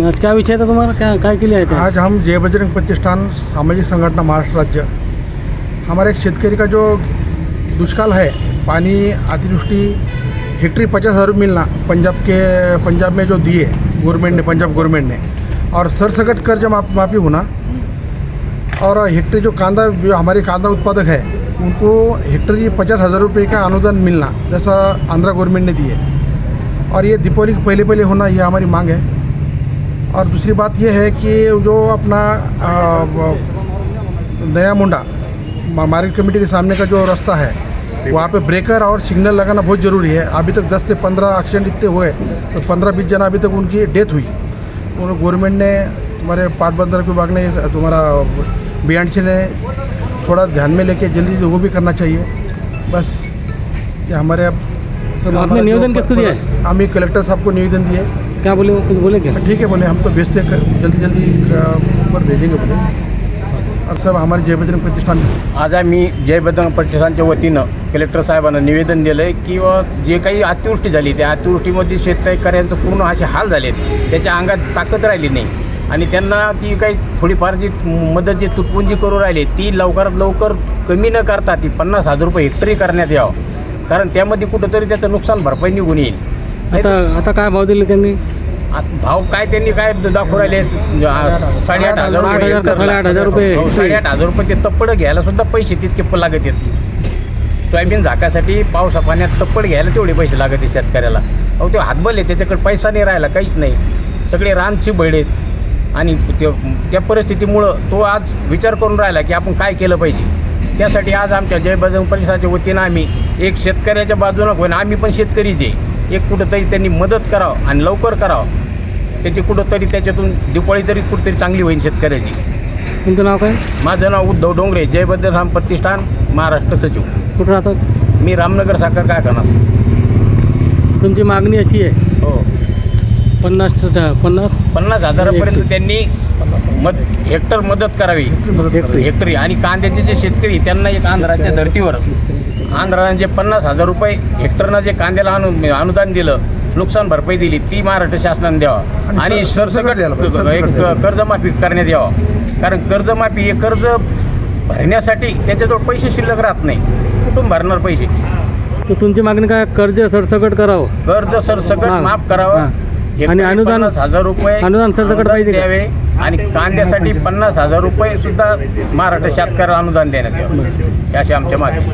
आज क्या विषय था तुम्हारा, क्या के लिए आए थे? आज हम जय बजरंग प्रतिष्ठान सामाजिक संगठन महाराष्ट्र राज्य, हमारे एक शेतकरी का जो दुष्काल है, पानी अतिवृष्टि, हेक्टरी 50,000 रुपये मिलना पंजाब में जो दिए गवर्नमेंट ने, पंजाब गवर्नमेंट ने, और सरसकट कर्ज माफ़ी होना, और हेक्टरी जो कांदा, हमारे कांदा उत्पादक है उनको हेक्टरी 50,000 रुपये का अनुदान मिलना, जैसा आंध्र गवर्नमेंट ने दिए, और ये दीपावली के पहले होना, ये हमारी मांग है। और दूसरी बात ये है कि जो अपना नया मुंडा मार्केट कमेटी के सामने का जो रास्ता है, वहाँ पे ब्रेकर और सिग्नल लगाना बहुत ज़रूरी है। अभी तक 10 से 15 एक्सीडेंट इतने हुए, तो 15-20 जना अभी तक उनकी डेथ हुई। गवर्नमेंट ने, हमारे पाटबंदर विभाग ने, तुम्हारा BNC ने थोड़ा ध्यान में लेके जल्दी से वो भी करना चाहिए। बस कि हमारे अब आपने निवेदन किसको दिया है? हम एक कलेक्टर साहब को निवेदन दिए। क्या बोले, वो कुछ बोले क्या? ठीक है बोले, हम तो भेजते जल्दी ऊपर भेजेंगे बोले। और सब हमारे जय बजरंग प्रतिष्ठान, आज आम्ही जय बजरंग प्रतिष्ठानच्या वतीनं कलेक्टर साहेबांना निवेदन दिलं आहे की जे काही अतिवृष्टी झाली, त्या अतिवृष्टीमध्ये शेतकऱ्यांचं पूर्ण असे हाल झालेत, त्याच्या अंगात ताकद राहिली नाही, आणि त्यांना ती काही थोडीफार जी मदत जी तुटपुंजी करू राहिली ती लवकरात लवकर कमी न करता ती 50,000 रुपये हेक्टरी करण्यात यावं, कारण त्यामध्ये कुठंतरी त्याचं नुकसान भरपाई निघून येईल। आता काय भाव दिले त्यांनी? भाव काय त्यांनी काय दाखवू राहिले, 8,500 रुपये, 8,500 रुपये, 8,500 रुपये ते तप्पड घ्यायला सुद्धा पैसे तितके लागत आहेत। सोयाबीन झाकासाठी पावसा पाण्यात तप्पड घ्यायला तेवढे पैसे लागत आहेत शेतकऱ्याला। अहो ते हातबल आहे, त्याच्याकडे पैसा नाही राहिला, काहीच नाही, सगळे रानची बळेत, आणि त्या परिस्थितीमुळं तो आज विचार करून राहिला की आपण काय केलं पाहिजे। त्यासाठी आज आमच्या जय बजरंग परिषदेच्या वतीनं आम्ही एक शेतकऱ्याच्या बाजूनं होईना, आम्ही पण शेतकरीच आहे, एक कुठंतरी त्यांनी मदत करावं आणि लवकर करावं, त्याची कुठंतरी त्याच्यातून दिवाळी तरी कुठंतरी चांगली होईल शेतकऱ्याची। तुमचं नाव काय? माझं नाव उद्धव डोंगरे, जय बजरंग प्रतिष्ठान महाराष्ट्र सचिव। कुठं राहतात? मी रामनगर साखर कारखाना। तुमची मागणी अशी आहे? हो, 50,000पर्यंत त्यांनी हेक्टर मदत करावी, हेक्टरी। आणि कांद्याचे जे शेतकरी त्यांना एक आंध्राच्या धर्तीवर आंध्राने जे 50,000 रुपये हेक्टरनं जे कांद्याला अनुदान दिलं, नुकसान भरपाई दिली, ती महाराष्ट्र शासनाने द्यावा, आणि सरसकट एक कर्जमाफी करण्यात यावं, कारण कर्जमाफी हे कर्ज भरण्यासाठी त्याच्याजवळ पैसे शिल्लक राहत नाही, कुठून भरणार पैसे? तर तुमची मागणी काय? कर्ज सरसकट करावं, कर्ज सरसकट माफ करावं, आणि अनुदान 50,000 रुपये अनुदान सरसकट पाहिजे द्यावे, आणि कांद्यासाठी 50,000 रुपये सुद्धा महाराष्ट्र शेतकऱ्याला अनुदान देण्यात यावं, अशी आमच्या मागणी।